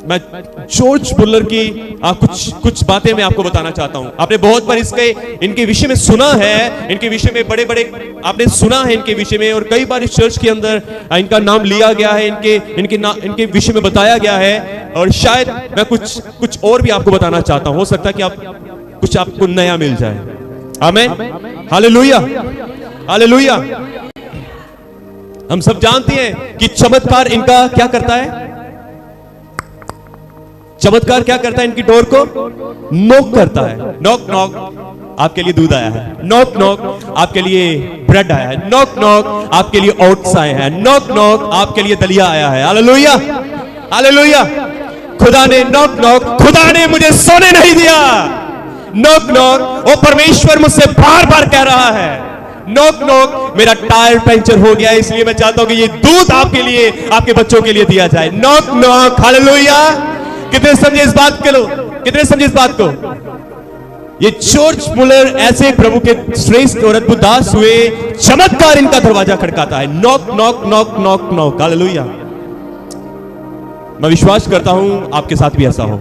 मैं जॉर्ज मुलर की कुछ बातें मैं आपको बताना चाहता हूं। आपने बहुत बार इनके विषय में सुना है, इनके विषय में बड़े बड़े आपने सुना है इनके विषय में, और कई बार इस चर्च के अंदर इनका नाम लिया गया है, इनके विषय में बताया गया है। और शायद मैं कुछ और भी आपको बताना चाहता हूं। हो सकता है कि कुछ आपको नया मिल जाए। आमीन, हालेलुया, हालेलुया। हम सब जानते हैं कि चमत्कार इनका क्या करता है, चमत्कार क्या करता है, इनकी डोर को नॉक करता है। नॉक नॉक, आपके लिए दूध आया है। नॉक नॉक, आपके लिए ब्रेड आया है। नॉक नॉक, आपके लिए ओट्स आए हैं। नॉक नॉक, आपके लिए दलिया आया है। Hallelujah, hallelujah. खुदा ने नॉक नॉक, खुदा ने मुझे सोने नहीं दिया। नॉक नॉक, वो परमेश्वर मुझसे बार बार कह रहा है, नॉक नॉक, मेरा टायर पंचर हो गया, इसलिए मैं चाहता हूं कि ये दूध आपके लिए, आपके बच्चों के लिए दिया जाए। Knock knock, hallelujah. कितने समझे इस बात को, कितने समझे इस बात को? ये जॉर्ज मुलर ऐसे प्रभु के श्रेष्ठ और अद्भुत दास हुए, चमत्कार इनका दरवाजा खटकाता है। Knock knock knock knock knock, hallelujah. मैं विश्वास करता हूं आपके साथ भी ऐसा हो।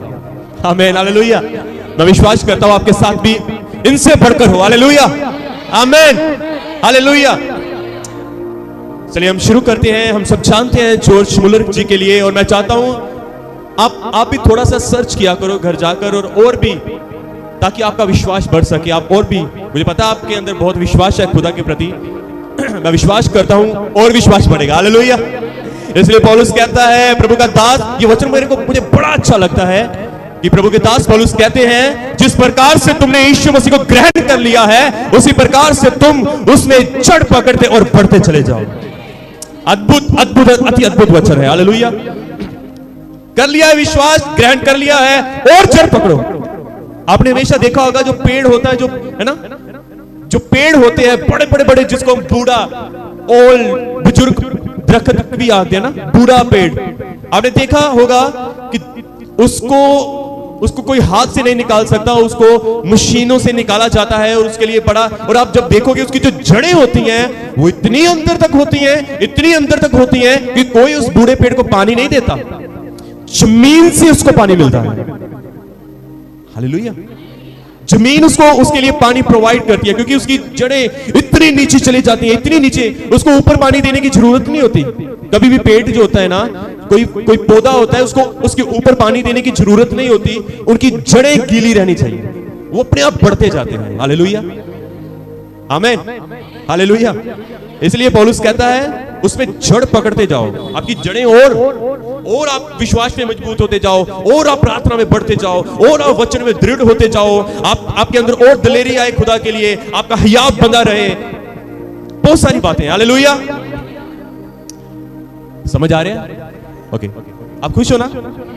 आमीन, हालेलुया। मैं विश्वास करता हूं आपके साथ भी इनसे बढ़कर हो। हालेलुया, आमीन, हालेलुया। चलिए हम शुरू करते हैं। हम सब जानते हैं जॉर्ज मुलर जी के लिए, और मैं चाहता हूं आप भी थोड़ा सा सर्च किया करो घर जाकर, और भी, ताकि आपका विश्वास बढ़ सके। आप और भी, मुझे पता है आपके अंदर बहुत विश्वास है खुदा के प्रति। मैं विश्वास करता हूं और विश्वास बढ़ेगा। हालेलुया। इसलिए पौलुस कहता है, प्रभु का दास, ये वचन मुझे बड़ा अच्छा लगता है कि प्रभु के दास पौलुस कहते हैं, जिस प्रकार से तुमने यीशु मसीह को ग्रहण कर लिया है, उसी प्रकार से तुम उसमें चढ़ पकड़ते और बढ़ते चले जाओ। अद्भुत अद्भुत, अति अद्भुत वचन है। हालेलुया। कर लिया है विश्वास, ग्रहण कर लिया है, और जड़ पकड़ो। आपने हमेशा देखा होगा, जो पेड़ होता है, जो है ना, जो पेड़ होते हैं बड़े बड़े बड़े, जिसको हम बूढ़ा, ओल्ड, बुजुर्ग दरख्त भी आते हैं ना, बूढ़ा पेड़। आपने देखा होगा कि उसको कोई हाथ से नहीं निकाल सकता, उसको मशीनों से निकाला जाता है, और उसके लिए बड़ा, और आप जब देखोगे उसकी जो जड़ें होती हैं वो इतनी अंदर तक होती हैं, इतनी अंदर तक होती हैं कि कोई उस बूढ़े पेड़ को पानी नहीं देता, जमीन से उसको पानी मिलता है। हालेलुया। जमीन उसके लिए पानी प्रोवाइड करती है, क्योंकि उसकी जड़ें इतनी नीचे चली जाती हैं, इतनी नीचे, उसको ऊपर पानी देने की जरूरत नहीं होती। कभी भी पेड़ जो होता है ना, कोई पौधा होता है, उसको उसके ऊपर पानी देने की जरूरत नहीं होती, उनकी जड़ें गीली रहनी चाहिए, वो अपने आप बढ़ते जाते हैं। हालेलुया, आमीन, हालेलुया। इसलिए पौलुस कहता है, उसमें जड़ पकड़ते जाओ, आपकी जड़ें और आप विश्वास में मजबूत होते जाओ, और आप प्रार्थना में बढ़ते जाओ, और आप वचन में दृढ़ होते जाओ। आपके अंदर और दिलेरी आए खुदा के लिए, आपका हियाव बंधा रहे, बहुत सारी बातें। हालेलुया। समझ आ रहे हैं? ओके, आप खुश हो ना?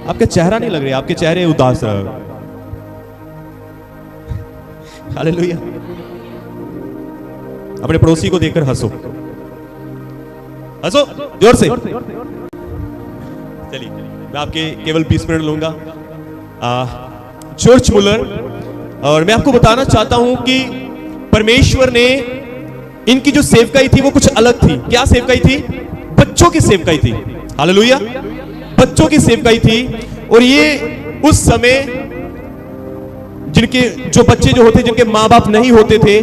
आपका चेहरा नहीं लग रहा, आपके चेहरे उदास रहे। हालेलुया। अपने पड़ोसी को देखकर हंसो, हंसो जोर से। चलिए, मैं आपके केवल 20 मिनट लूंगा। जॉर्ज मुलर, और मैं आपको बताना चाहता हूं कि परमेश्वर ने इनकी जो सेवकाई थी वो कुछ अलग थी। क्या सेवकाई थी? बच्चों की सेवकाई थी। हालेलुया, बच्चों की सेवकाई थी। और ये उस समय जो बच्चे जो होते, जिनके माँ बाप नहीं होते थे,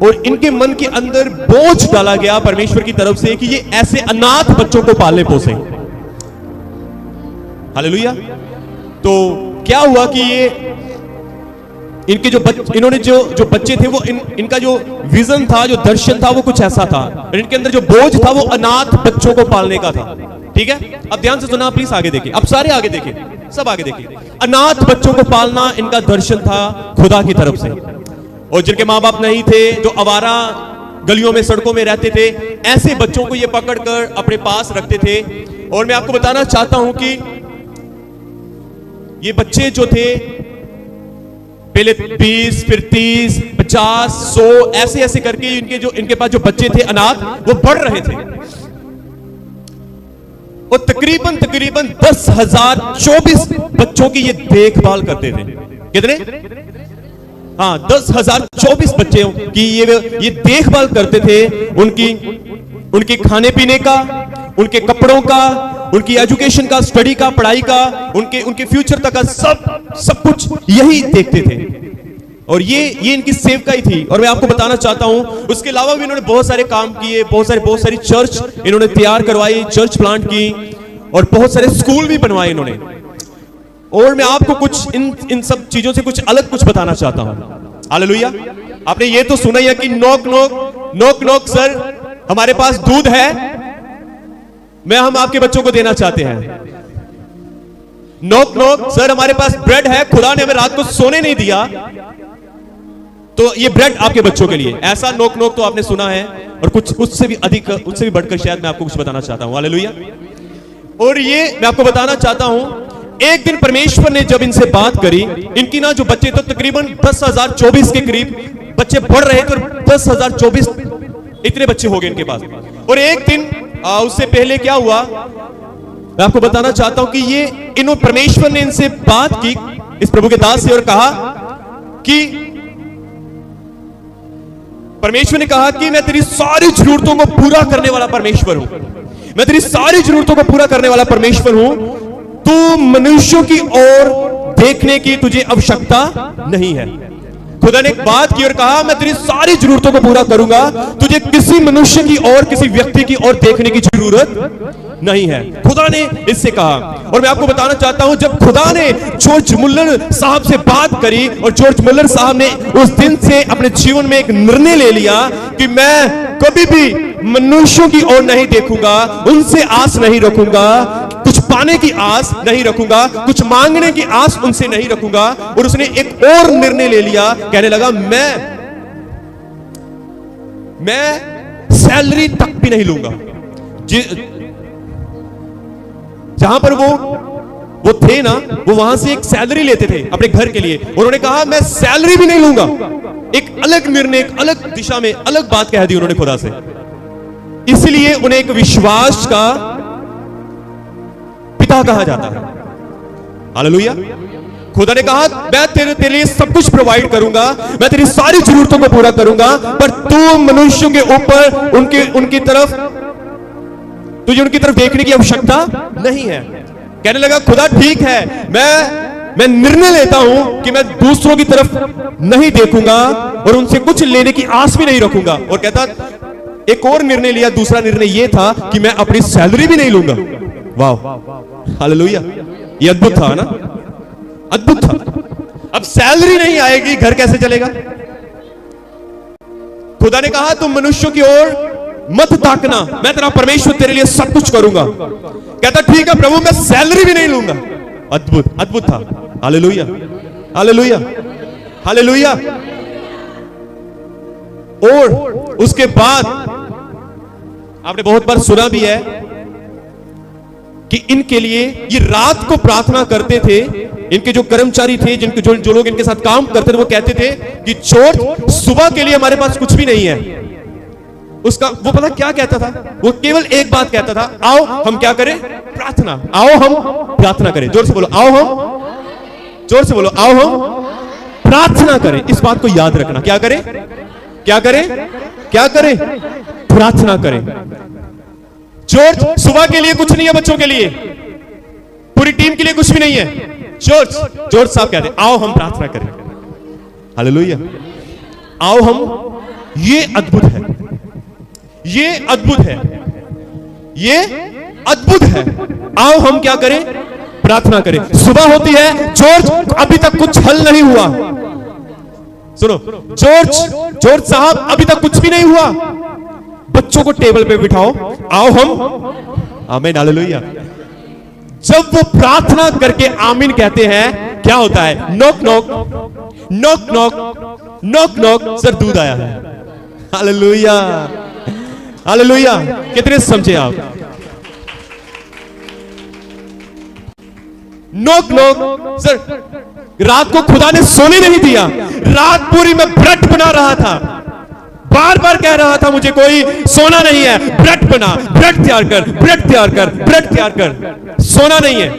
और इनके मन के अंदर बोझ डाला गया परमेश्वर की तरफ से कि ये ऐसे अनाथ बच्चों को पाले पोसे। हालेलुया। तो क्या हुआ कि ये इनके इन्होंने जो बच्चे थे, वो इनका जो विजन था, जो दर्शन था, वो कुछ ऐसा था। इनके अंदर जो बोझ था वो अनाथ बच्चों को पालने का था। ठीक है, अब ध्यान से सुना प्लीज, आगे देखिए, अब सारे आगे देखिए, सब आगे देखिए। अनाथ बच्चों को पालना इनका दर्शन था खुदा की तरफ से। और जिनके माँ बाप नहीं थे, जो आवारा गलियों में, सड़कों में रहते थे, ऐसे बच्चों को ये पकड़कर अपने पास रखते थे। और मैं आपको बताना चाहता हूं कि ये बच्चे जो थे, पहले 20, फिर 30, 50, 100 ऐसे ऐसे करके इनके पास जो बच्चे थे अनाथ, वो बढ़ रहे थे। और तकरीबन 10,024 बच्चों की ये देखभाल करते थे। कितने? हाँ, 10,024 बच्चे की ये देखभाल करते थे। उनकी खाने पीने का, उनके कपड़ों का, उनकी एजुकेशन का, स्टडी का, पढ़ाई का, उनके फ्यूचर तक का सब कुछ यही देखते थे। और ये इनकी सेवकाई थी। और मैं आपको बताना चाहता हूं, उसके अलावा भी इन्होंने बहुत सारे काम किए, बहुत सारी चर्च इन्होंने तैयार करवाई, चर्च प्लांट की, और बहुत सारे स्कूल भी बनवाए इन्होंने। और मैं आपको कुछ इन सब चीजों से कुछ अलग कुछ बताना चाहता हूं। हालेलुया। आपने ये तो सुना ही है कि knock knock knock knock sir, हमारे पास दूध है, हम आपके बच्चों को देना चाहते हैं। नॉक नॉक सर, हमारे पास ब्रेड है, खुदा ने हमें रात को सोने नहीं दिया, तो ये ब्रेड आपके बच्चों के लिए। ऐसा नॉक नॉक तो आपने सुना है। और कुछ उससे भी अधिक, उससे भी बढ़कर शायद मैं आपको कुछ बताना चाहता हूं। हालेलुया। और ये मैं आपको बताना चाहता हूं, एक दिन परमेश्वर ने जब इनसे बात करी, इनकी ना जो बच्चे तो तकरीबन 10,024 के करीब बच्चे पढ़ रहे थे, और 10,024 इतने बच्चे हो गए इनके पास। और एक दिन उससे पहले क्या हुआ, मैं आपको बताना चाहता हूं कि ये परमेश्वर ने इनसे बात की, इस प्रभु के दास से, और कहा कि परमेश्वर ने कहा कि मैं तेरी सारी जरूरतों को पूरा करने वाला परमेश्वर हूं, मैं तेरी सारी जरूरतों को पूरा करने वाला परमेश्वर हूं। तू मनुष्यों की ओर देखने की तुझे आवश्यकता नहीं है। खुदा ने एक बात की और कहा, मैं तेरी सारी जरूरतों को पूरा करूंगा, तुझे किसी मनुष्य की और किसी व्यक्ति की ओर देखने की जरूरत नहीं है। खुदा ने इससे कहा। और मैं आपको बताना चाहता हूं, जब खुदा ने जॉर्ज मुल्लर साहब से बात करी, और जॉर्ज मुल्लर साहब ने उस दिन से अपने जीवन में एक निर्णय ले लिया कि मैं कभी भी मनुष्यों की ओर नहीं देखूंगा, उनसे आस नहीं रखूंगा, कुछ पाने की आस नहीं रखूंगा, कुछ मांगने की आस उनसे नहीं रखूंगा। और उसने एक और निर्णय ले लिया, कहने लगा मैं सैलरी तक भी नहीं लूंगा। जहां पर वो थे ना, वो वहां से एक सैलरी लेते थे अपने घर के लिए। उन्होंने कहा मैं सैलरी भी नहीं लूंगा। एक अलग निर्णय, एक अलग दिशा में अलग बात कह दी उन्होंने खुदा से। इसलिए उन्हें एक विश्वास का पिता कहा जाता है। हालेलुया। खुदा ने कहा मैं तेरे लिए सब कुछ प्रोवाइड करूंगा, मैं तेरी सारी जरूरतों को पूरा करूंगा, पर तू मनुष्यों के ऊपर उनकी तरफ तुझे उनकी तरफ देखने की आवश्यकता नहीं है। कहने लगा खुदा ठीक है, मैं निर्णय लेता हूं कि मैं दूसरों की तरफ नहीं देखूंगा और उनसे कुछ लेने की आस भी नहीं रखूंगा। और कहता एक और निर्णय लिया, दूसरा निर्णय यह था कि मैं अपनी सैलरी भी नहीं लूंगा। वाह, हालेलुया। ये अद्भुत था ना, अद्भुत था। अब सैलरी नहीं आएगी, घर कैसे चलेगा? खुदा ने कहा तुम मनुष्यों की ओर मत ताकना, मैं तेरा परमेश्वर तेरे लिए सब कुछ करूंगा। कहता ठीक है प्रभु, मैं सैलरी भी नहीं लूंगा। अद्भुत, अद्भुत था। Hallelujah, hallelujah, hallelujah. और उसके बाद आपने बहुत बार सुना भी है कि इनके लिए ये रात को प्रार्थना करते थे। इनके जो कर्मचारी थे, जिनके जो लोग इनके साथ काम करते थे, वो कहते थे कि चोर सुबह के लिए हमारे पास कुछ भी नहीं है। उसका वो पता क्या कहता था? वो केवल एक बात कहता था, आओ हम क्या करें? प्रार्थना। आओ हम प्रार्थना करें। जोर से बोलो, आओ हम, जोर से बोलो, आओ हम प्रार्थना करें। इस बात को याद रखना। क्या करें? क्या करें? क्या करें? प्रार्थना करें। जॉर्ज सुबह के लिए कुछ नहीं है, बच्चों के लिए, पूरी टीम के लिए कुछ भी नहीं है। जॉर्ज साहब कहते हैं आओ हम प्रार्थना करें। हालेलुया। आओ हम, ये अद्भुत है, ये अद्भुत है, ये अद्भुत है। आओ हम क्या करें? प्रार्थना करें। सुबह होती है, जॉर्ज अभी तक कुछ हल नहीं हुआ। सुनो, जॉर्ज साहब अभी तक कुछ भी नहीं हुआ। बच्चों को टेबल पे बिठाओ, आओ हम, आमीन, हालेलुया। जब वो प्रार्थना करके आमीन कहते हैं, क्या होता है? Knock knock knock knock knock knock, sir दूध आया है। Hallelujah, hallelujah. कितने समझे आप? नॉक नॉक, सर रात को खुदा ने सोने नहीं दिया, रात पूरी मैं ब्रेड बना रहा था, बार बार कह रहा था मुझे कोई सोना नहीं है, ब्रेड बना, ब्रेड तैयार कर, ब्रेड तैयार कर, ब्रेड तैयार कर। सोना नहीं है,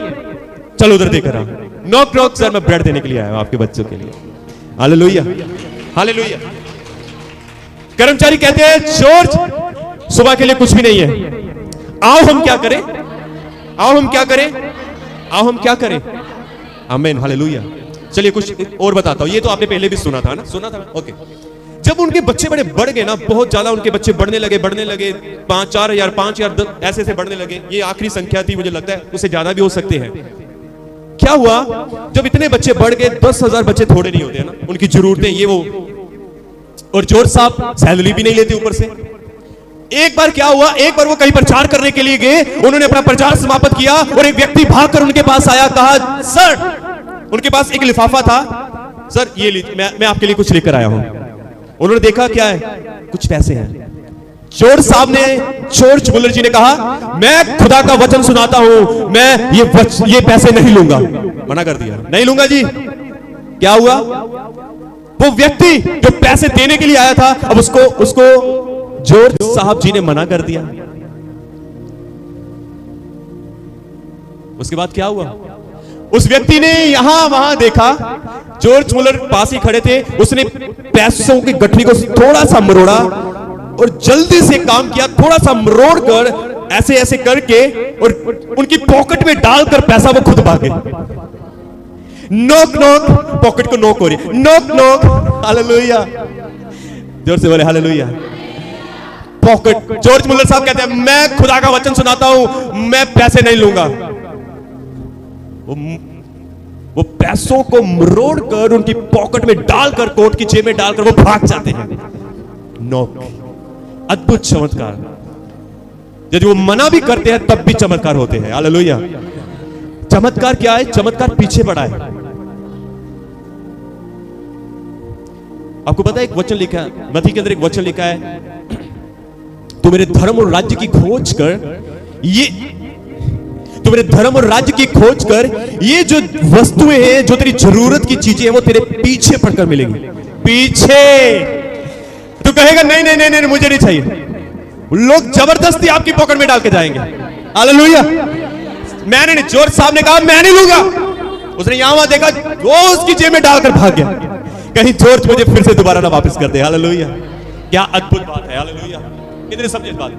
चलो उधर देकर आओ। नॉक नॉक, सर मैं ब्रेड देने के लिए आया हूं आपके बच्चों के लिए। Hallelujah, hallelujah. कर्मचारी कहते हैं जॉर्ज सुबह के लिए कुछ भी नहीं है, आओ हम क्या करें, आओ हम क्या करें, आओ हम क्या करें। आमीन, हालेलुया। चलिए कुछ और बताता हूं, ये तो आपने पहले भी सुना था ना, सुना था, ओके। जब उनके बच्चे बड़े बढ़ गए ना, बहुत ज्यादा उनके बच्चे बढ़ने लगे 5-4 5,000 10 ऐसे बढ़ने लगे। ये आखिरी संख्या थी, मुझे लगता है उससे ज्यादा भी हो सकते हैं। क्या हुआ, जब इतने बच्चे बढ़ गए, 10,000 बच्चे थोड़े नहीं होते हैं ना, उनकी जरूरतें ये वो, और जॉर्ज साहब सैलरी भी नहीं लेते ऊपर से। एक बार क्या हुआ, एक बार वो कहीं प्रचार करने के लिए गए, उन्होंने अपना प्रचार समाप्त किया और एक व्यक्ति भागकर उनके पास आया, कहा सर, उनके पास एक लिफाफा था, सर ये मैं आपके लिए कुछ लेकर आया हूं। उन्होंने देखा क्या है, कुछ पैसे हैं। जॉर्ज साहब ने, जॉर्ज मुलर जी ने कहा मैं खुदा का वचन सुनाता हूं, मैं ये पैसे नहीं लूंगा। मना कर दिया, नहीं लूंगा जी। क्या हुआ, वो व्यक्ति जो पैसे देने के लिए आया था, अब उसको जॉर्ज साहब जी ने मना कर दिया। उसके बाद क्या हुआ, उस व्यक्ति ने यहां वहां देखा, जॉर्ज मुलर पास ही खड़े थे, उसने पैसों की गठरी को थोड़ा सा मरोड़ा और जल्दी से काम किया, थोड़ा सा मरोड़ कर ऐसे ऐसे करके और उनकी पॉकेट में डालकर पैसा वो खुद भागे। नॉक नॉक, पॉकेट को नॉक हो रही, नॉक नॉक, हालेलुया, जोर से बोले हालेलुया। पॉकेट, जॉर्ज मुलर साहब कहते हैं मैं खुदा का वचन सुनाता हूं, मैं पैसे नहीं लूंगा। वो पैसों को मरोड़ कर उनकी पॉकेट में डालकर, कोट की जेब में डालकर वो भाग जाते हैं। नॉक, अद्भुत चमत्कार। यदि वो मना भी करते हैं तब भी चमत्कार होते हैं, हालेलुया। चमत्कार क्या है, चमत्कार पीछे पड़ा है। आपको पता है एक वचन लिखा है, मत्ती के अंदर एक वचन लिखा है, तू मेरे धर्म और राज्य की खोज कर, तू मेरे धर्म और राज्य की खोज कर, ये जो वस्तुएं हैं, जो तेरी जरूरत की चीजें हैं, वो तेरे पीछे पड़कर मिलेंगी। पीछे तू कहेगा नहीं नहीं नहीं नहीं, मुझे नहीं चाहिए, लोग जबरदस्ती आपकी पॉकेट में डाल के जाएंगे, हालेलुया। मैंने नहीं, जॉर्ज साहब ने कहा मैं नहीं लूंगा। उसने यहां वहां देखा, वो उसकी जेब में डालकर भाग गया, कहीं जॉर्ज मुझे फिर से दोबारा ना वापस कर दे, हालेलुया। क्या अद्भुत बात है, हालेलुया। कितने समझे इस बात।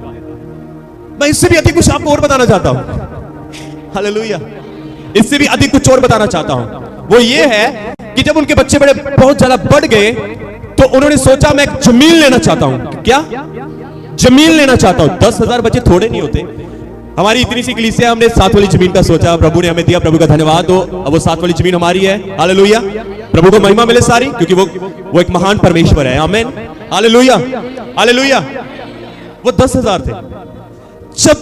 मैं इससे भी अधिक कुछ आपको और बताना चाहता हूं, हालेलुया। इससे भी अधिक कुछ और बताना चाहता हूं, वो ये है कि जब उनके बच्चे बड़े बहुत ज्यादा बढ़ गए तो उन्होंने सोचा मैं एक जमीन लेना चाहता हूं। क्या, जमीन लेना चाहता हूं। 10,000 बच्चे थोड़े नहीं होते। हमारी इतनी सी कलीसिया, हमने 7 वाली जमीन का सोचा, प्रभु ने हमें दिया, प्रभु का धन्यवाद हो। अब वो 7 वाली जमीन हमारी है, हालेलुया। प्रभु को महिमा मिले सारी, क्योंकि वो एक महान परमेश्वर है, आमीन, हालेलुया, हालेलुया। वो 10,000 थे। जब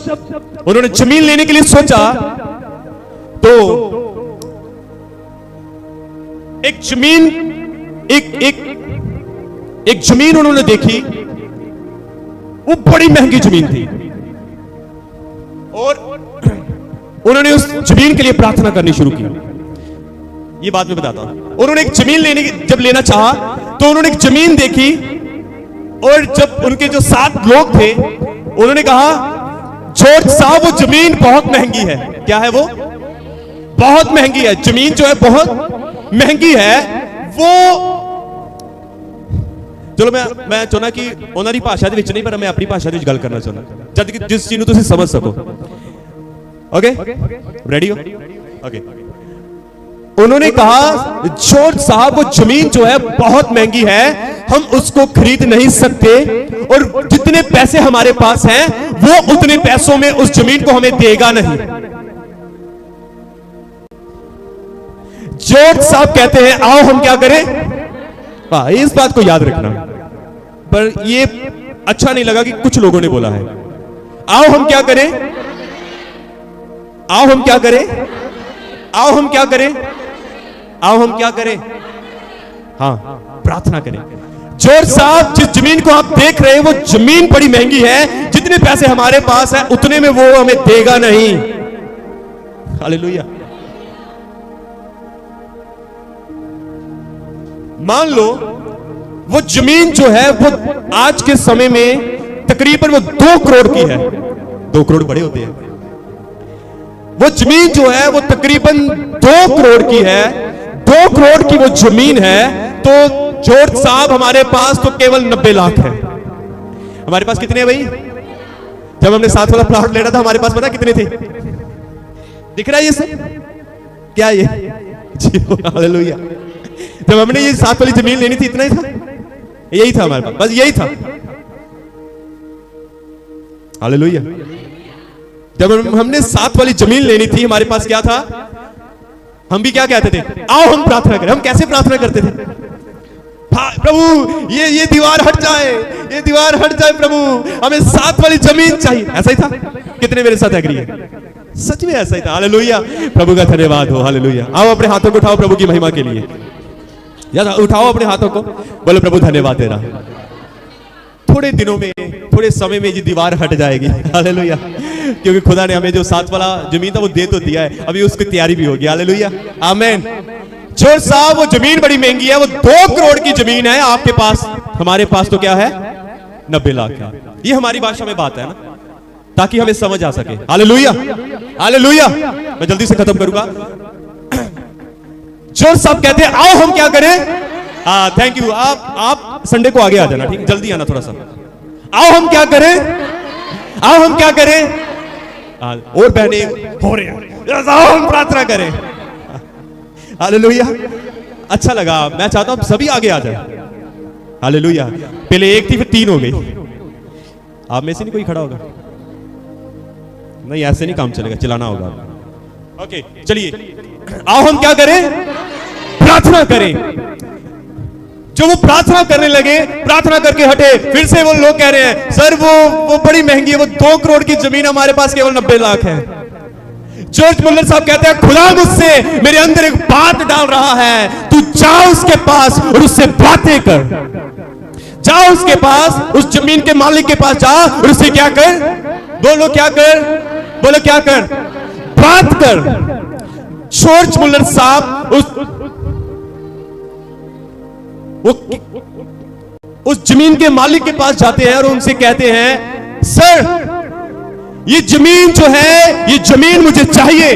उन्होंने जमीन लेने के लिए सोचा तो एक जमीन उन्होंने देखी, वो बड़ी महंगी जमीन थी और उन्होंने उस जमीन के लिए प्रार्थना करनी शुरू की। ये बात मैं बताता हूं। उन्होंने एक जमीन जब लेना चाहा तो उन्होंने एक जमीन देखी और जब उनके जो 7 लोग थे उन्होंने कहा जॉर्ज साहब वो जमीन बहुत महंगी है। क्या है वो? बहुत महंगी है जमीन, जो है बहुत महंगी है वो। चलो मैं चाहना कि उन्हां दी भाषा दे विच नहीं, पर मैं अपनी भाषा दे विच गल करना चाहना, जद कि जिस चीज नूं तुसीं समझ सको। ओके, रेडी हो? ओके। उन्होंने कहा जॉर्ज साहब वो जमीन जो है बहुत महंगी है, हम उसको खरीद नहीं सकते और जितने पैसे हमारे पास हैं वो उतने पैसों में उस जमीन को हमें देगा नहीं। जॉर्ज साहब कहते हैं आओ हम क्या करें। इस बात को याद रखना, पर ये अच्छा नहीं लगा कि कुछ लोगों ने बोला है आओ हम क्या करें, आओ हम क्या करें, आओ हम क्या करें, आओ हम क्या करें। हाँ, प्रार्थना करें। जॉर्ज साहब जिस जमीन को आप देख रहे हैं वो जमीन बड़ी महंगी है, जितने पैसे हमारे पास है उतने में वो हमें देगा नहीं। हालेलुया। मान लो वो जमीन जो है वो आज के समय में तकरीबन वो 2 करोड़ की है। 2 करोड़ बड़े होते हैं। वो जमीन जो है वो तकरीबन 2 करोड़ की है। 2 करोड़ की वो जमीन है, तो जॉर्ज साहब हमारे पास तो केवल 90 लाख है। हमारे पास कितने हैं भाई? जब हमने 7 वाला प्लॉट लेना था हमारे पास पता कितने थे? दिख रहा है ये सब क्या ये? जी हालेलुया। जब हमने ये 7 वाली जमीन लेनी थी इतना ही था, यही था हमारे पास, बस यही था। हालेलुया। जब हमने 7 वाली जमीन लेनी थी हमारे पास क्या था? हम भी क्या कहते थे? आओ हम प्रार्थना करें। हम कैसे प्रार्थना करते थे? प्रभु ये दीवार हट जाए, ये दीवार हट जाए प्रभु, हमें 7 वाली जमीन चाहिए। ऐसा ही था? कितने मेरे साथ एग्री है? सच में ऐसा ही था। हालेलुया। प्रभु का धन्यवाद हो। हालेलुया। आओ अपने हाथों को उठाओ प्रभु की महिमा के लिए। या उठाओ अपने हाथों को, बोलो प्रभु धन्यवाद तेरा। थोड़े दिनों में, थोड़े समय में ये दीवार हट जाएगी। हालेलुया। क्योंकि खुदा ने हमें जो 7 वाला जमीन था वो दे तो दिया है, अभी उसकी तैयारी भी होगी। हालेलुया। आमीन। जोर साहब वो जमीन बड़ी महंगी है, वो 2 करोड़ की जमीन है आपके पास, हमारे पास तो क्या है? 90 लाख है। ये हमारी भाषा में बात है ना, ताकि हमें समझ आ सके। हालेलुया। हालेलुया। मैं जल्दी से खत्म करूंगा। जोर साहब कहते हैं आओ हम क्या करें? Thank you. आप संडे को आगे आ जाना, ठीक? जल्दी आना थोड़ा सा। आओ हम क्या करें? आओ हम क्या करें? और बहने हो रहे हैं, आओ हम प्रार्थना करें। हालेलुया। अच्छा लगा। मैं चाहता हूं सभी आगे आ जाए। हालेलुया। पहले 1 थी फिर 3 हो गई। आप में से नहीं कोई खड़ा होगा? नहीं, ऐसे नहीं काम चलेगा, चिल्लाना होगा। ओके चलिए, आओ हम क्या करें? प्रार्थना करें। जो वो प्रार्थना करने लगे, प्रार्थना करके हटे, फिर से वो लोग कह रहे हैं सर वो बड़ी महंगी है, वो 2 करोड़ की जमीन, हमारे पास केवल 90 लाख है। जॉर्ज मुल्लर साहब कहते हैं खुदा मुझसे मेरे अंदर एक बात डाल रहा है, तू जा उसके पास और उससे बातें कर। जा उसके पास, उस जमीन के मालिक के पास जा और उससे क्या कर? बोलो क्या कर? बोलो क्या कर? बात कर। जॉर्ज मुल्लर साहब उस जमीन के मालिक के पास जाते हैं और उनसे कहते हैं सर ये जमीन जो है, ये जमीन मुझे चाहिए,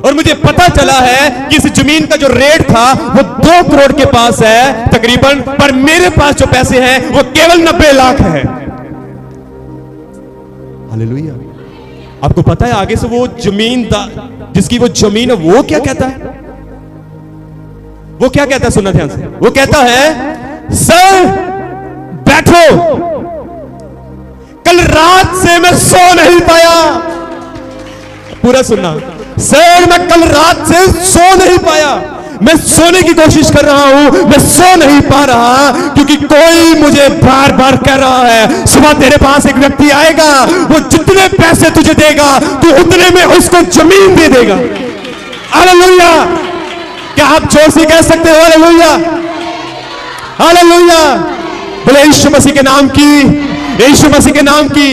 और मुझे पता चला है कि इस जमीन का जो रेट था वो 2 करोड़ के पास है तकरीबन, पर मेरे पास जो पैसे हैं वो केवल 90 लाख है। हालेलुया। आपको पता है आगे से वो जमीन जिसकी वो जमीन है वो क्या कहता है? वो क्या कहता है? सुनना ध्यान से। वो कहता है सर बैठो, कल रात से मैं सो नहीं पाया। पूरा सुनना। सर मैं कल रात से सो नहीं पाया, मैं सोने की कोशिश कर रहा हूं, मैं सो नहीं पा रहा, क्योंकि कोई मुझे बार बार कह रहा है सुबह तेरे पास एक व्यक्ति आएगा, वो जितने पैसे तुझे देगा तू उतने में उसको जमीन दे देगा। हालेलुया। क्या आप जोर से कह सकते हो हालेलुया? हालेलुया। बोले यीशु मसीह के नाम की, यीशु मसीह के नाम की।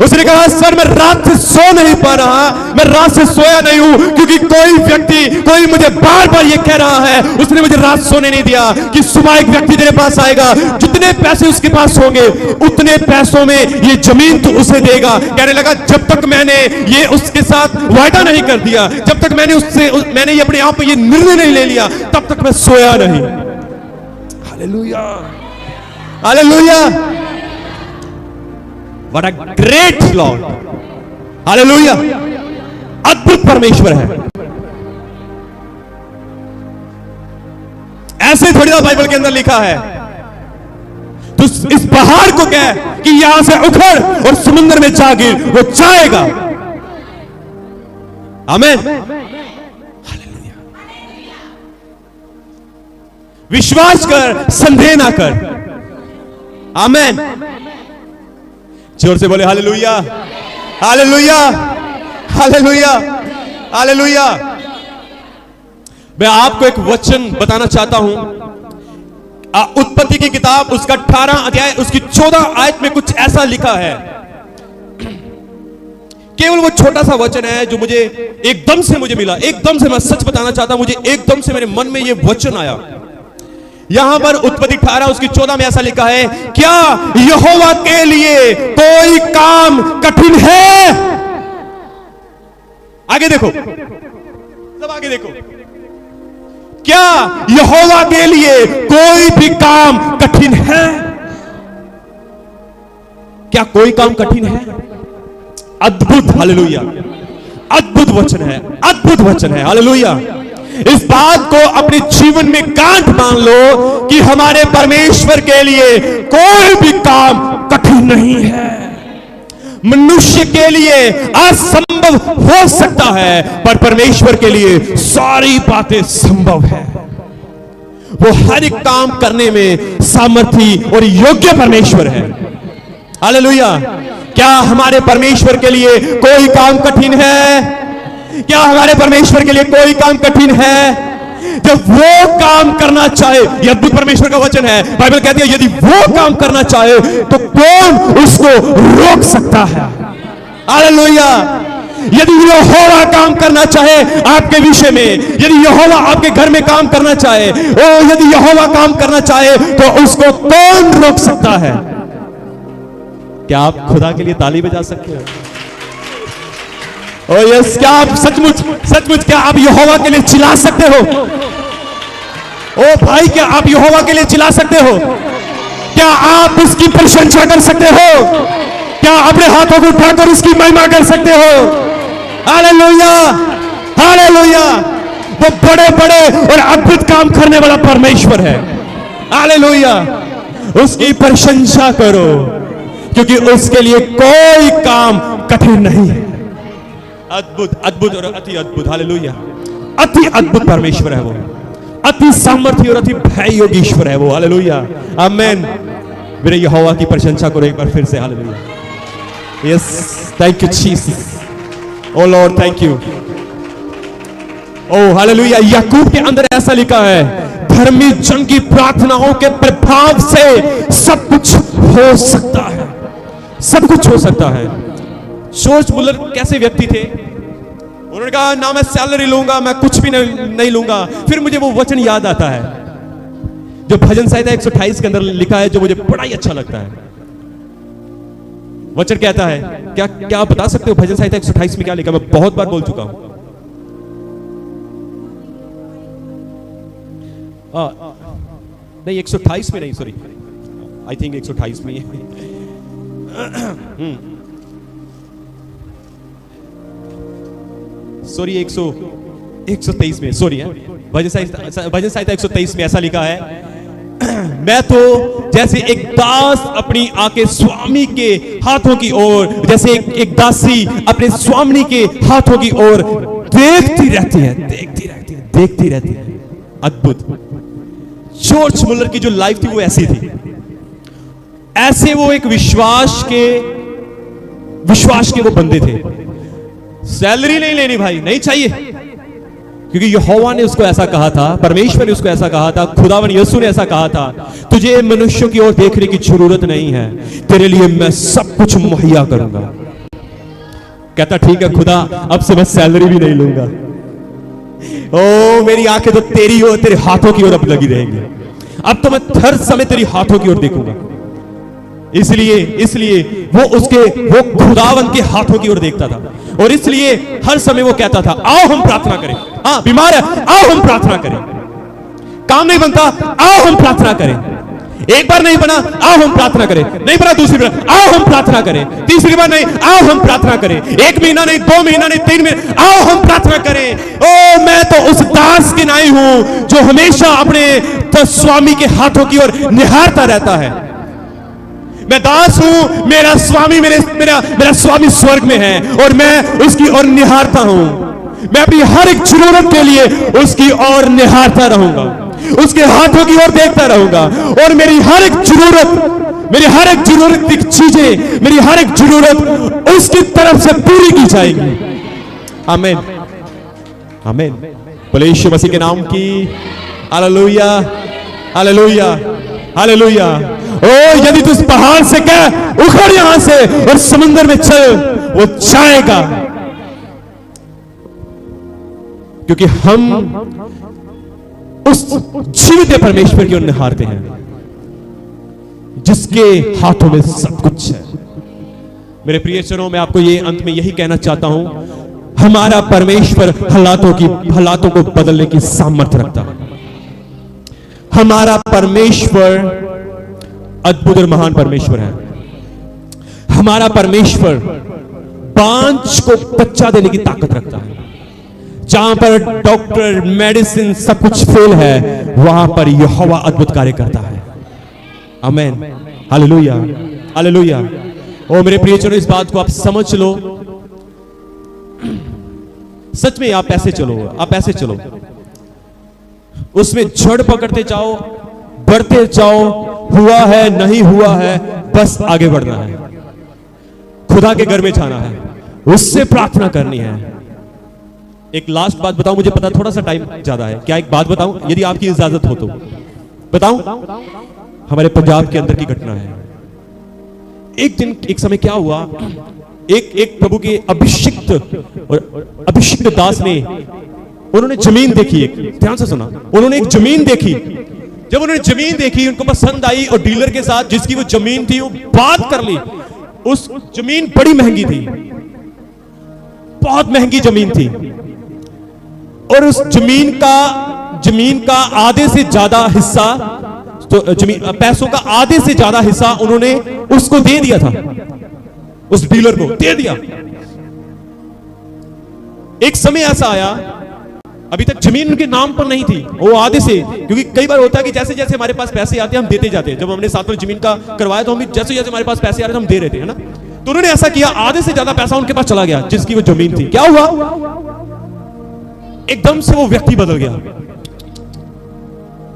उसने कहा सर मैं रात से सो नहीं पा रहा, मैं रात से सोया नहीं हूं, क्योंकि कोई मुझे बार बार ये कह रहा है, उसने मुझे रात सोने नहीं दिया कि सुबह एक व्यक्ति तेरे पास आएगा, जितने पैसे उसके पास होंगे उतने पैसों में ये जमीन तू उसे देगा। कहने लगा जब तक मैंने ये उसके साथ वायदा नहीं कर दिया, जब तक मैंने ये अपने आप में ये निर्णय नहीं ले लिया, तब तक मैं सोया नहीं। Hallelujah. Hallelujah. What a great Lord. Hallelujah. अद्भुत परमेश्वर है। ऐसे थोड़ी ना बाइबल के अंदर लिखा है। तो इस पहाड़ को कह कि यहां से उखड़ और समुद्र में जा गिर, वो जाएगा। आमीन। हालेलुया। विश्वास कर, संदेह ना कर। आमीन। जोर से बोले हालेलुया। हालेलुया। हालेलुया। हालेलुया। मैं आपको एक वचन बताना चाहता हूं। उत्पत्ति की किताब उसका 18 अध्याय उसकी 14 आयत में कुछ ऐसा लिखा है। केवल वो छोटा सा वचन है जो मुझे एकदम से मिला, एकदम से। मैं सच बताना चाहता हूं, मुझे एकदम से मेरे मन में ये वचन आया। यहां पर उत्पत्ति 18 उसकी 14 में ऐसा लिखा है, क्या यहोवा के लिए कोई काम कठिन है? आगे देखो, सब आगे देखो। क्या यहोवा के लिए कोई भी काम कठिन है? क्या कोई काम कठिन है? अद्भुत, हालेलुया, अद्भुत वचन है, अद्भुत वचन है, हालेलुया। इस बात को अपने जीवन में गांठ बांध लो कि हमारे परमेश्वर के लिए कोई भी काम कठिन नहीं है। मनुष्य के लिए असंभव हो सकता है, पर परमेश्वर के लिए सारी बातें संभव है। वो हर एक काम करने में सामर्थी और योग्य परमेश्वर है, हालेलुया। क्या हमारे परमेश्वर के लिए कोई काम कठिन है? क्या हमारे परमेश्वर के लिए कोई काम कठिन है? जब वो काम करना चाहे, यह अद्भुत परमेश्वर का वचन है, बाइबल कहती है यदि वो काम करना चाहे तो कौन उसको रोक सकता है? हालेलुया। यदि यहोवा काम करना चाहे आपके विषय में, यदि यहोवा आपके घर में काम करना चाहे, यदि यहोवा काम करना चाहे तो उसको कौन रोक सकता है? क्या आप खुदा के लिए ताली बजा सकते हो? ओ यस, क्या आप सचमुच क्या आप यहोवा के लिए चिल्ला सकते हो? ओ भाई, क्या आप यहोवा के लिए चिल्ला सकते हो? क्या आप उसकी प्रशंसा कर सकते हो? क्या अपने हाथों को उठाकर उसकी महिमा कर सकते हो? Hallelujah, hallelujah. वो बड़े बड़े और अद्भुत काम करने वाला परमेश्वर है, हालेलुया। उसकी प्रशंसा करो, क्योंकि उसके लिए कोई काम कठिन नहीं है। अद्भुत, अद्भुत और अति अद्भुत, हालेलुया। अति अद्भुत परमेश्वर है वो, अति सामर्थ्य और अति भय योग्य ईश्वर है वो, हालेलुया, आमीन। मेरे यहोवा की प्रशंसा करो एक बार फिर से, hallelujah. Yes, thank you Jesus, O Lord, thank you, O hallelujah. याकूब के अंदर ऐसा लिखा है, धर्मी जन की प्रार्थनाओं के प्रभाव से सब कुछ हो सकता है, सब कुछ हो सकता है। जॉर्ज मुलर कैसे व्यक्ति थे? उन्होंने कहा ना मैं सैलरी लूंगा, मैं कुछ भी नहीं लूंगा। फिर मुझे वो वचन याद आता है जो भजन संहिता 128 के अंदर लिखा है, जो मुझे बड़ा ही अच्छा लगता है। वचन कहता है, क्या आप बता सकते हो भजन संहिता 128 में क्या लिखा? मैं बहुत बार बोल चुका हूं। नहीं, 128 में नहीं, सॉरी, आई थिंक 128 में है। सॉरी, 123 में, सॉरी है। भजन संहिता 123 में ऐसा लिखा है, मैं तो जैसे एक दास अपनी आंखें स्वामी के हाथों की ओर, जैसे एक दासी अपने स्वामी के हाथों की ओर देखती रहती है, देखती रहती है, देखती रहती है। अद्भुत। जॉर्ज मुलर की जो लाइफ थी वो ऐसी थी, ऐसे वो एक विश्वास के वो बंदे थे। सैलरी नहीं लेनी भाई, नहीं चाहिए, क्योंकि यहोवा ने उसको ऐसा कहा था, परमेश्वर ने उसको ऐसा कहा था, खुदावन यीशु ने ऐसा कहा था, तुझे मनुष्यों की ओर देखने की जरूरत नहीं है, तेरे लिए मैं सब कुछ मुहैया करूंगा। कहता ठीक है खुदा, अब से मैं सैलरी भी नहीं लूंगा। ओ मेरी आंखें तो तेरी ओर, तेरे हाथों की ओर अब लगी रहेंगी, अब तो मैं हर समय तेरी हाथों की ओर देखूंगा। इसलिए वो खुदावन के हाथों की ओर देखता था, और इसलिए हर समय वो कहता था आओ हम प्रार्थना करें। हाँ, बीमार है, आओ हम प्रार्थना करें। काम नहीं बनता, आओ हम प्रार्थना करें। एक बार नहीं बना, आओ हम प्रार्थना करें। नहीं बना, दूसरी बार आओ हम प्रार्थना करें। तीसरी बार नहीं, आओ हम प्रार्थना करें। एक महीना नहीं, 2 महीना नहीं, 3 महीने, आओ हम प्रार्थना करें। ओ मैं तो उस दास के नाई हूं जो हमेशा अपने स्वामी के हाथों की ओर निहारता रहता है। मैं दास हूं, मेरा स्वामी मेरा स्वामी स्वर्ग में है, और मैं उसकी ओर निहारता हूं। मैं अपनी हर एक जरूरत के लिए उसकी ओर निहारता रहूंगा, उसके हाथों की ओर देखता रहूंगा, और मेरी हर एक जरूरत की चीजें, मेरी हर एक जरूरत उसकी तरफ से पूरी की जाएगी। आमीन, आमीन। बोले यीशु मसीह के नाम की हालेलुया, हालेलुया, हालेलुया। ओ यदि तू इस पहाड़ से कह उखड़ यहां से और समुद्र में चल, वो जाएगा, क्योंकि हम उस जीवित परमेश्वर की ओर निहारते हैं जिसके हाथों में सब कुछ है। मेरे प्रियजनों, मैं आपको ये अंत में यही कहना चाहता हूं, हमारा परमेश्वर हालातों को बदलने की सामर्थ्य रखता है। हमारा परमेश्वर अद्भुत और महान परमेश्वर है। हमारा परमेश्वर बांझ को बच्चा देने की ताकत रखता है। जहां पर डॉक्टर, मेडिसिन सब कुछ फेल है, वहां पर यहोवा अद्भुत कार्य करता है। आमेन, हालेलुया, हालेलुया। ओ मेरे प्रियजनों, इस बात को आप समझ लो। सच में आप ऐसे चलो, आप ऐसे चलो, उसमें जड़ पकड़ते जाओ, बढ़ते जाओ। हुआ है नहीं हुआ है, बस आगे बढ़ना है, खुदा के घर में जाना है, उससे प्रार्थना करनी है। एक लास्ट बात बताऊं, मुझे पता थोड़ा सा टाइम ज्यादा है, क्या एक बात बताऊं, यदि आपकी इजाजत हो तो बताऊं? हमारे पंजाब के अंदर की घटना है। एक दिन, एक समय क्या हुआ, एक प्रभु के अभिषिक्त दास ने, उन्होंने जमीन देखी, एक ध्यान से सुना, उन्होंने एक जमीन देखी। जब उन्होंने जमीन देखी, उनको पसंद आई और डीलर के साथ जिसकी वो जमीन थी वो बात कर ली। उस जमीन बड़ी महंगी थी, बहुत महंगी जमीन थी, और उस जमीन का आधे से ज्यादा हिस्सा, तो जमीन पैसों का आधे से ज्यादा हिस्सा उन्होंने उसको दे दिया था, उस डीलर को दे दिया। एक समय ऐसा आया, अभी तक जमीन उनके नाम पर नहीं थी, वो आधे से, क्योंकि कई बार होता है कि जैसे जैसे हमारे पास पैसे आते हैं हम देते जाते हैं। जब हमने साथ में जमीन का करवाया तो हम जैसे जैसे हमारे पास पैसे आ रहे थे हम दे रहे थे, है ना। तो उन्होंने ऐसा किया, आधे से ज्यादा पैसा उनके पास चला गया जिसकी वो जमीन थी। क्या हुआ, एकदम से वो व्यक्ति बदल गया।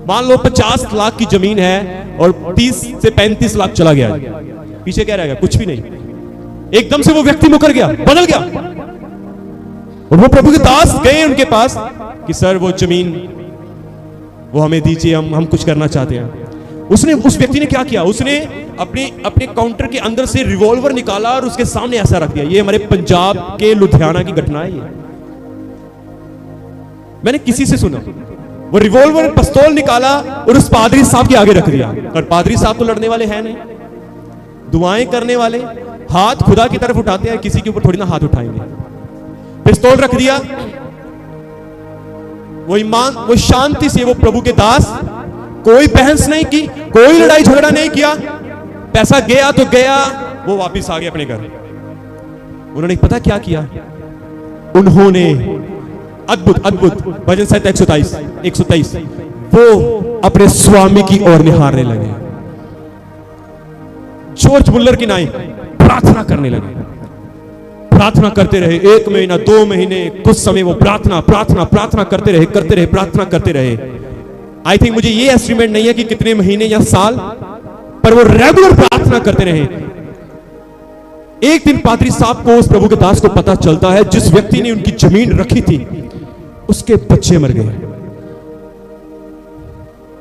मान लो 50 लाख की जमीन है और 30 से 35 लाख चला गया, पीछे क्या रहेगा, कुछ भी नहीं। एकदम से वो व्यक्ति मुकर गया, बदल गया। और वो प्रभु के दास गए उनके पास कि सर वो जमीन वो हमें दीजिए, हम कुछ करना चाहते हैं। उस व्यक्ति ने क्या किया, उसने अपने काउंटर के अंदर से रिवॉल्वर निकाला और उसके सामने ऐसा रख दिया। ये हमारे पंजाब के लुधियाना की घटना है। ये मैंने किसी से सुना, वो रिवॉल्वर पिस्तौल निकाला और उस पादरी साहब के आगे रख दिया। और पादरी साहब तो लड़ने वाले हैं नहीं, दुआएं करने वाले, हाथ खुदा की तरफ उठाते हैं, किसी के ऊपर थोड़ी ना हाथ उठाएंगे। पिस्तौल रख दिया, वो शांति से, वो प्रभु के दास, कोई बहस नहीं की, कोई लड़ाई झगड़ा नहीं किया। पैसा गया तो गया, वो वापस आ गए अपने घर। उन्होंने पता क्या किया, उन्होंने अद्भुत भजन संहिता 123 वो अपने स्वामी की ओर निहारने लगे। जॉर्ज मुल्लर की नाई प्रार्थना करने लगे, प्रार्थना करते रहे। 1 महीना, 2 महीने, कुछ समय वो प्रार्थना करते रहे, प्रार्थना करते रहे। आई थिंक, मुझे ये एस्टिमेट नहीं है कि कितने महीने या साल, पर वो रेगुलर प्रार्थना करते रहे। एक दिन पादरी साहब को, उस प्रभु के दास को पता चलता है जिस व्यक्ति ने उनकी जमीन रखी थी उसके बच्चे मर गए,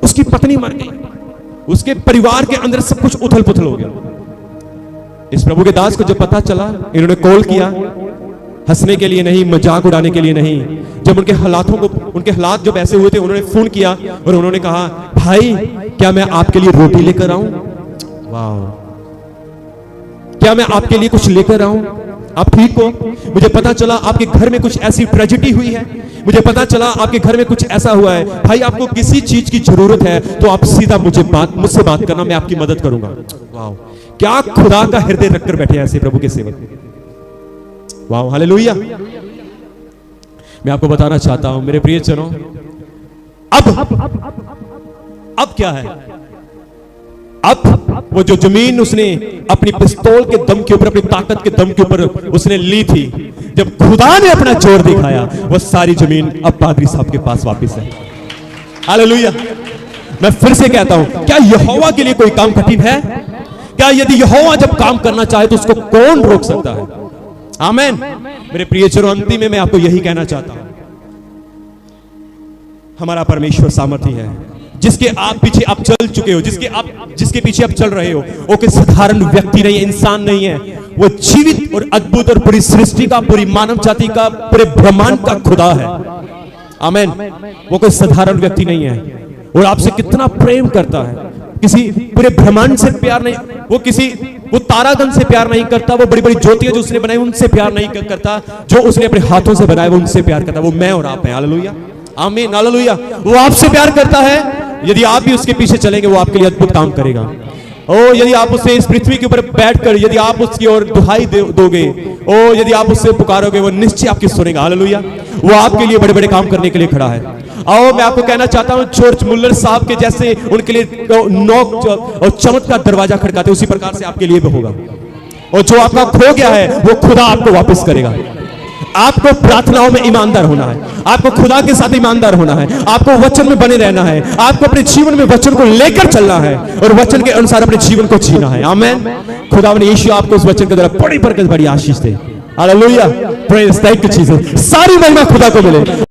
उसकी पत्नी मर गई, उसके परिवार के अंदर सब कुछ उथल पुथल हो गया। इस प्रभु के दास को जब पता चला, इन्होंने कॉल किया, हंसने के लिए नहीं, मजाक उड़ाने के लिए नहीं। जब उनके हालात जब ऐसे हुए थे, उन्होंने फोन किया और उन्होंने कहा, भाई क्या मैं आपके लिए रोटी लेकर आऊं? वाह, क्या मैं आपके लिए कुछ लेकर आऊं? आप ठीक हो? मुझे पता चला आपके घर में कुछ ऐसी ट्रेजेडी हुई है, मुझे पता चला आपके घर में कुछ ऐसा हुआ है। भाई, आपको किसी चीज की जरूरत है तो आप सीधा मुझसे बात करना, मैं आपकी मदद करूंगा। वाह, क्या खुदा का हृदय रखकर बैठे ऐसे प्रभु के सेवक। वाह, हालेलुया। मैं आपको बताना चाहता हूं मेरे प्रियजनों, अब क्या है, अब वो जो जमीन उसने अपनी पिस्तौल के दम के ऊपर, अपनी ताकत के दम के ऊपर उसने ली थी, जब खुदा ने अपना जोर दिखाया, वो सारी जमीन अब पादरी साहब के पास वापस है। हालेलुया। मैं फिर से कहता हूं, क्या यहोवा के लिए कोई काम कठिन है? क्या यदि यहोवा जब काम करना चाहे तो उसको कौन रोक सकता है? आमीन। मेरे प्रियजनों, अंतिम में मैं आपको यही कहना चाहता हूं, हमारा परमेश्वर सामर्थी है, जिसके आप पीछे आप चल चुके हो, जिसके पीछे आप चल रहे हो, वो कोई साधारण व्यक्ति नहीं है, इंसान नहीं है। वो जीवित और अद्भुत और पूरी सृष्टि का, पूरी मानव जाति का, पूरे ब्रह्मांड का खुदा है। आमीन। वो कोई साधारण व्यक्ति नहीं है, और आपसे कितना प्रेम करता है। किसी पूरे ब्रह्मांड से प्यार नहीं, वो तारागण से प्यार नहीं करता, वो बड़ी बड़ी ज्योतियां जो उसने बनाई उनसे प्यार नहीं करता, जो उसने अपने हाथों से बनाया वो उनसे प्यार करता। वो मैं और आप हैं। हालेलुया, आमीन, हालेलुया। वो आपसे प्यार करता है। यदि आप भी उसके पीछे चलेंगे, वो आपके लिए अद्भुत काम करेगा। ओ यदि आप उससे इस पृथ्वी के ऊपर बैठकर यदि आप उसकी ओर दुहाई दोगे, ओ यदि आप उससे पुकारोगे, वो निश्चय आपकी सुनेगा। हालेलुया। वो आपके लिए बड़े बड़े काम करने के लिए खड़ा है। आओ मैं आपको कहना चाहता हूं, जॉर्ज मुल्लर साहब के जैसे उनके लिए नौक और चमत्कार दरवाजा खड़काते, उसी प्रकार से आपके लिए भी होगा। और जो आपका खो गया है वो खुदा आपको वापस करेगा। आपको प्रार्थनाओं में ईमानदार होना है, आपको खुदा के साथ ईमानदार होना है, आपको वचन में बने रहना है, आपको अपने जीवन में वचन को लेकर चलना है और वचन के अनुसार अपने जीवन को जीना है। आमीन। खुदा ने यीशु आपको उस वचन के द्वारा बड़ी बरकत, बड़ी आशीष दे। Hallelujah. Praise, thank you Jesus. सारी महिमा खुदा को मिले।